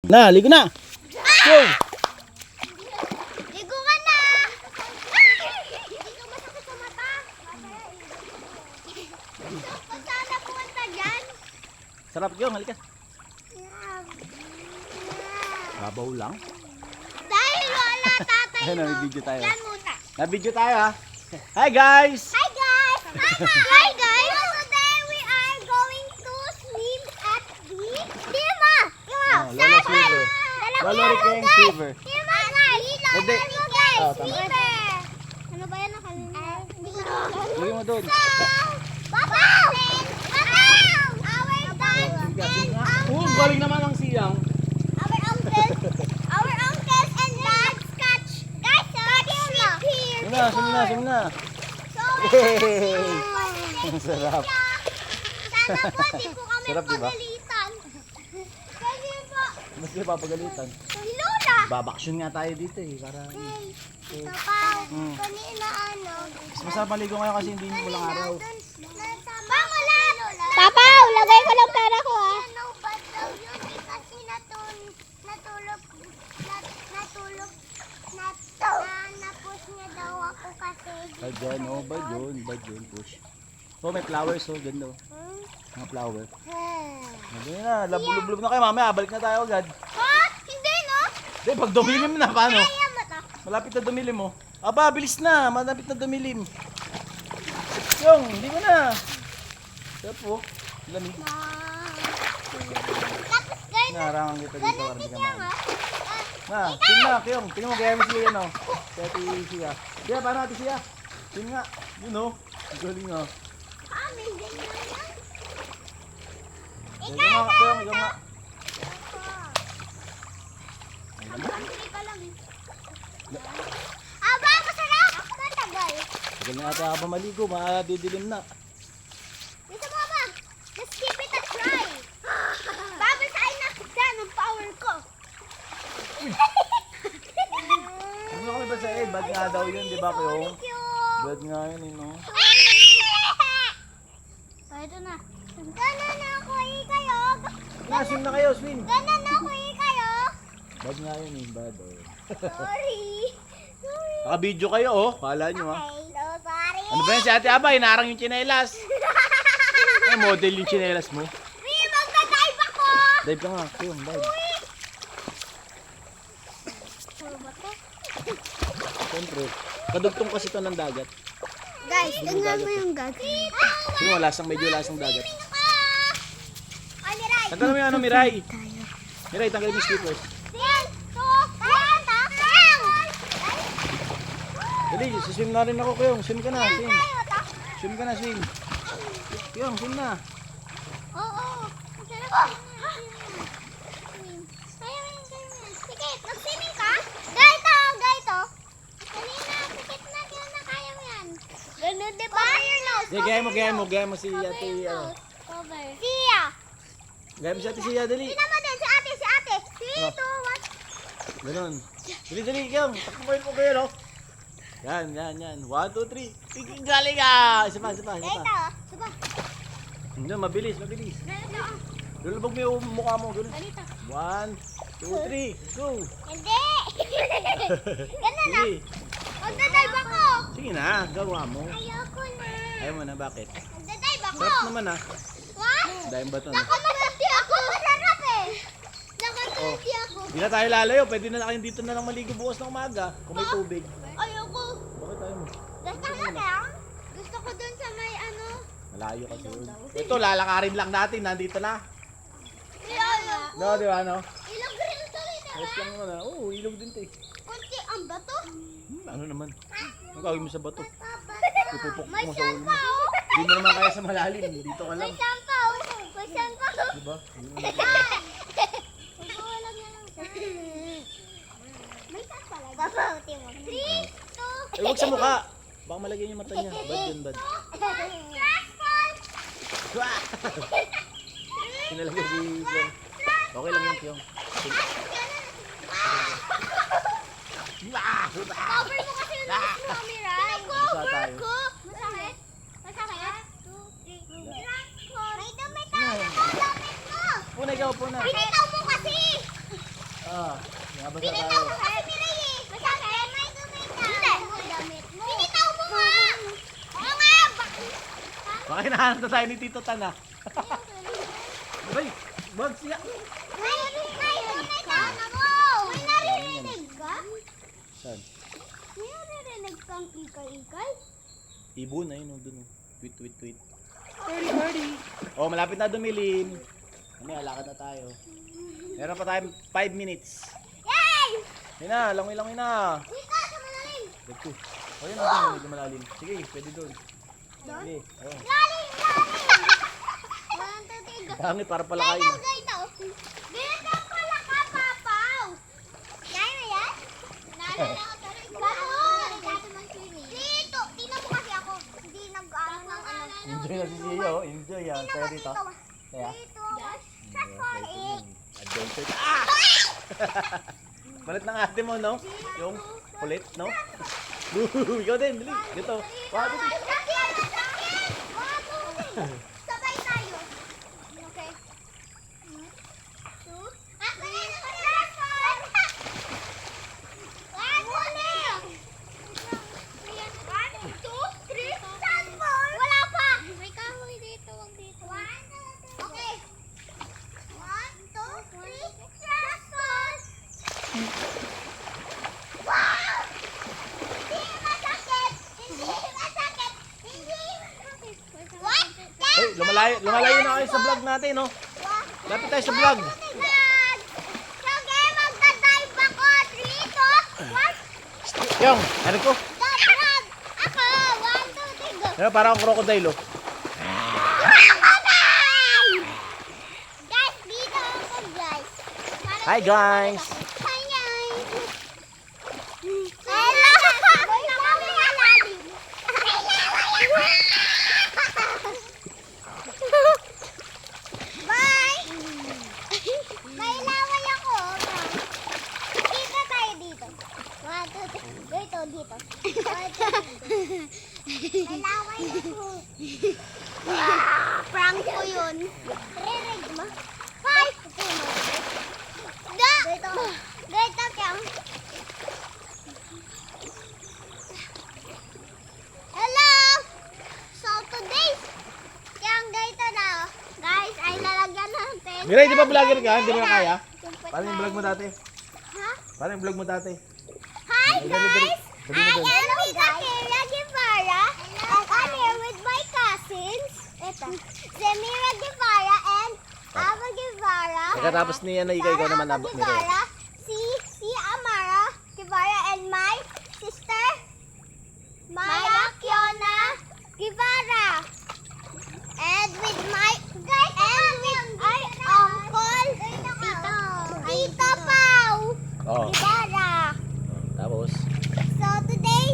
Na, ligo na. Go. Ligo ka na. Hindi ka masakit sa mata. Kung saan na pumunta dyan? Sarap yung, halika. Babaw lang. Dahil wala tatay Ayun, mo. may video tayo. Yan muna. Na-video tayo ha. Hi guys! Hi guys! Hi guys! Today we are going to swim at the Dima! Oh, Lola Silver. Lola Rickeng Silver. Dima guys! Hindi. Lola guys! Oh, tama. Swimmer! Ano ba yan nakalimutan? Hindi ko na. Lagyan mo doon. Papa! Our dad and Oh, galing naman ang siyang. our uncles and dads catch shrimp here. Sim na. So, Yay! Ang sarap. sana po di po kami Sarap, diba? pagalitan. Kasi po, Mas kayo papagalitan. si Lola. Babaksyon nga tayo dito eh. Para Ito pa, kanina ano. mas masarap maligo ngayon kasi hindi walang araw. Wala. Papa, lagay ko lang pera ko ah. Ano ba daw yun? Kasi napos niya daw ako kasi. Bad yun, oh, bad yun, push. Oh, may flowers, oh, ganda oh. Mga flower. Hindi na, labulub na kayo, mamaya, balik na tayo agad. Ha? Hindi no? Hindi, pag dumilim na, paano? Kaya mo to? Malapit na dumilim, oh. Aba, bilis na, malapit na dumilim. Yung, hindi ko na. Sarap, oh. Lamig. Tapos ganun. Naharangan kita dito, para hindi ka Ganun mahal. ah. Na, sin na, Kiyong. Tingnan mo, kaya mo siya yan, oh. Kaya siya. Kaya, paano natin siya? Sin nga. Yun, oh. Ang galing, oh. Amazing na yan. Ikaw nga, Kiyong, ikaw nga. Ay, naman. Country ka lang eh. Aba, masarap! Matagal. Tagal na ata habang maligo, madidilim na. Dito mo ba? Just keep it a try. Babal sa akin nakita ng power ko. Ano kami ba sa Ed? Bad nga daw yun, di ba, Kiyong? Cute. Bad nga yun, eh, no? Oh, ito na. Ganon na ako kayo. Swim na kayo, swim! Ganon na ako kayo. Bad nga yun, eh, bad, oh. Sorry. Sorry. Naka-video kayo, oh. Kala nyo, ha? Okay, so sorry. Ano ba yan si Ate Aba? Hinarang yung tsinelas. Ay, model yung tsinelas mo. Uy, magda-dive ako. Dive ka nga, Kiyong, dive. Puro ba to? Siyempre, kadugtong kasi ito ng dagat. Guys, tingnan mo yung gag. Sino mo, medyo lasang dagat. Ay, Miray. Tanggalin mo yung ano, Miray. Miray, tanggalin mo yung slippers. Dali, swim na rin ako, Kiyong. Swim ka na, swim. Swim ka na, swim. Kiyong, swim na. Oo. Masarap. Sige, mag-swimming ka? Gaito, gaito. Dali na, sikit na, kaya na kaya mo yan. Ganun, di ba? Cover your nose. Sige, gaya mo si Cover Ate, your ano. nose. Cover. Sia. Gaya mo si Ate Sia, dali. Tingnan mo din, si ate, si ate. 3, 2, 1. Ganon. Dali, Kiyong. Takbuhin mo kayo, no? Yan. 1, 2, 3. Galing ka! Isa pa. Gaito. Saba. Hindi, mabilis. Gaito. Lulubog mo yung mukha mo, gano'n. Ganito. 1, 2, 3, go! Hindi. Ganun na. Sige, Magdadive ako. sige na, gawa mo. Ayoko na. Ayaw mo na, bakit? Magdadive ako. Sarap naman ah. What? Dahil ba ito na? Nakamasarap ako. Masarap eh. Nakamasarap ako. Hindi na tayo lalayo, pwede na kayo dito na lang maligo bukas ng umaga kung may tubig. Ayoko. Bakit tayo mo? Gusto mo lang? Gusto ko dun sa may ano. Malayo kasi yun. Ito, lalakarin lang natin, nandito na. Ayoko. No, di ba, no? Ilog rin ito rin. Ayos lang naman ah. Oo, ilog din to eh. Kunti ang bato. Ano naman? Ang gagawin mo sa bato? Ipupok May mo sa ulo mo. sampa oh. Hindi mo naman kaya sa malalim, dito ka May lang. sampa oh. May sampa oh. Di ba? Hindi mo naman. Magwawalang na lang. May sampa lang. Babauti mo. 3, 2, Eh, huwag sa mukha. Baka malagyan yung mata niya. Bad yun, bad. Wah! Pinalagay si Kiyong. Okay lang yung Kiyong. Cover mo kasi yung nose mo, Miray. Isa tayo. Masakit? Masakit? 2, 3, May damit ako. Damit mo. Puna, ikaw, puna. Pinitaw mo kasi. Nabasa Pinitaw tayo. mo kasi Miray eh. Masakit. May dumita. Hindi. Damit mo. Pinitaw mo nga. Oo nga. Baka hinahanap na tayo ni Tito Tan ah. Uy, wag siya. May dumita na mo. May naririnig ka? Saan? May naririnig kang ikay-ikay? Ibon na yun, dun. Tweet, tweet, tweet. Oh, malapit na dumilim. Ano, lakad na tayo. Meron pa tayong 5 minutes. Yay! Yun na, langoy-langoy na. Dito, sa malalim. Let's go. Oh, yun na, medyo malalim. Sige, pwede doon. Doon? Sige, oh. Lalim! One, two, three, go. Dami, para pala kayo. Ganito, ganito. Ganito pala ka, Papaw. Kaya na yan? Naalala ko talaga. Dito. Tingnan mo kasi ako. Hindi nag-ano ng ano. Enjoy na si Sia, oh. Enjoy yan. Kaya dito. Kaya? Dito. Just for it. Adventure. Ah! Malit ng ate mo, no? Yung kulit, no? Ikaw din, dali. Dito. Wow, dito. Sabay tayo. Okay. Two. Ako na One, two, three. Transform. Wala pa. May kahoy dito. Wag dito. Okay. One, two, three. Transform. Wow! Hindi masakit! Hindi masakit! Hindi masakit! What? Hey, lumalayo na kayo sa vlog natin, no? Lapit tayo sa vlog. Sige, magdadive ako! 3, 2, 1. Yung, ano ko? Dadrag! Ako! 1, 2, 3, go! Ano, parang crocodile, oh. Guys, dito ako, guys. Hi, guys. Hi, guys. Hello! Namamalalim. Bye! May laway ako. Dito tayo dito. 1, 2, 3. Dito, dito. 1, 2, 3. May laway ako. Prank ko yun. Rinig mo. Bye! Dito. Dito, Kyang. Hello! So today, Kyang, dito na. Guys, ay lalagyan natin. Miray, di ba vlogger ka? Hindi mo na kaya? Paano yung vlog mo dati? Ha? Paano yung vlog mo dati? Hi Dali, dali, dali. guys! Dali, I dali. am Tita Kira Guevara and I'm here with my cousins. Ito. Zemira Guevara and Ava Guevara. Pagkatapos niya na ikaw naman Ava abot ni Ray. Guevara, si Amara Guevara and my sister Maya Kiona Guevara. And with my uncle Tito Pau Oh, Guevara. tapos. So today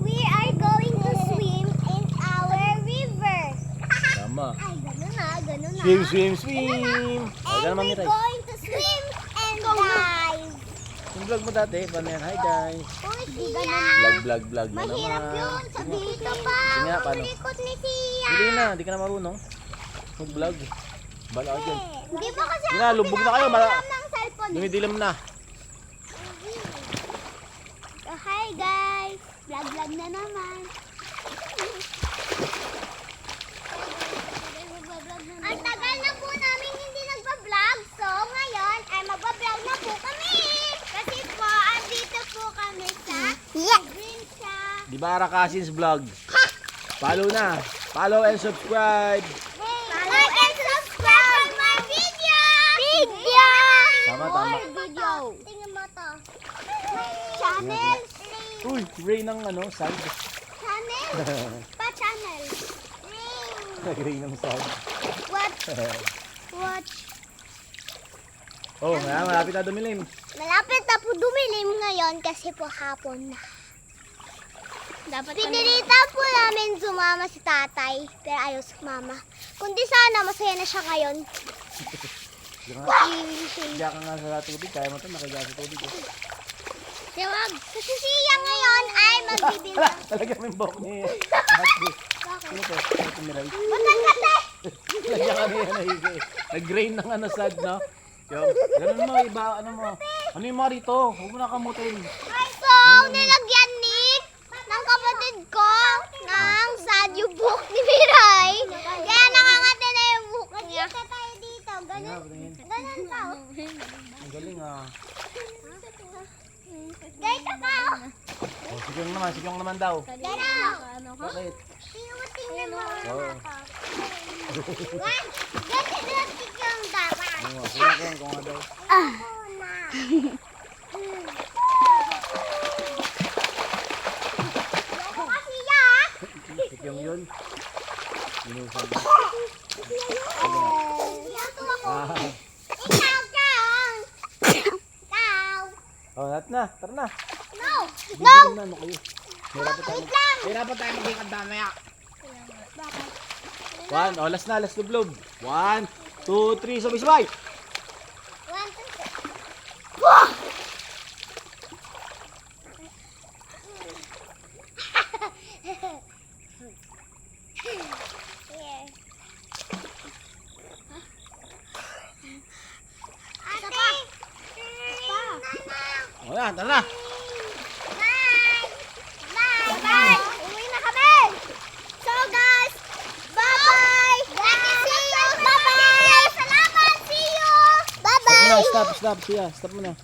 we are going to swim in our river. Tama. Ay, ganun na, ganun na. Swim, swim, swim. O, And naman, we're Miray. going to swim and dive. Yung vlog mo dati, paano yan? Hi, guys. Hindi ganun na. Vlog na Mahirap naman. yun. Sabi dito pa. Sige nga, paano? Ang likod ni Sia. Hindi na, hindi ka na marunong. Mag-vlog. Bala ka dyan. Hindi ba kasi Sige na, lubog na kayo. pinapairam ng cellphone. Dumidilim na. So, hi guys. Vlog na naman. Ang tagal na po namin hindi nagpa-vlog. So, ngayon ay magpa-vlog na po kami. Kasi po, andito po kami sa Green sa... Di ba Cousins Vlog? Follow na. Follow and subscribe. Like and subscribe on my video! Tama, tama. Video! Tingnan mo to. Channel. Uy, Ray ng ano, side. Channel. Pa-channel. Ray ng side. Watch. Watch. Oh, malapit na dumilim. Malapit na po dumilim ngayon kasi po hapon na. Pinilitan po namin sumama si tatay, pero ayaw sumama. Kundi sana masaya na siya ngayon. Diyan ka nga sa tubig, kaya mo ito, nakaga sa tubig. Siwag. Kasi siya ngayon ay magbibilang. Talaga may buhok ni Ate. Ano to? Ito Miray. Ba't ang kate? Lagyan ka niya nahigi. Nag-grain ng ano sad, no? Yung, ganun mo, iba, ano mo. Ano yung mga rito? Huwag mo nakamutin. So, nilagyan ni ng kapatid ko ng sadyo book ni Miray. Kaya nakangati na yung book niya. Magkita tayo dito. Ganun. Ganun ka. Ang galing ah. Ganito ka. Oh, sikyong naman daw. Ganun. Bakit? Pinuting na mga Oo. Ganito na yung dapat. Ano nga, sikyong kung nga daw. Ako kasi ya. Sikyong yun. Inusan. Ah. Ikaw kang. Ikaw. Oh, lahat na. Tara na. No. Bibigyan na ano kayo. Wait lang. Hirapan tayo magiging damaya. One, oh, last na, last lublob. 1, 2, 3, sabay-sabay. 1, 2, 3. Oh, yan, tara na. Bye! Bye! Bye! Uwi na kami! So guys, bye-bye! See you! Bye-bye! Salamat! See you! Bye-bye! Stop muna, stop. Siya, stop muna.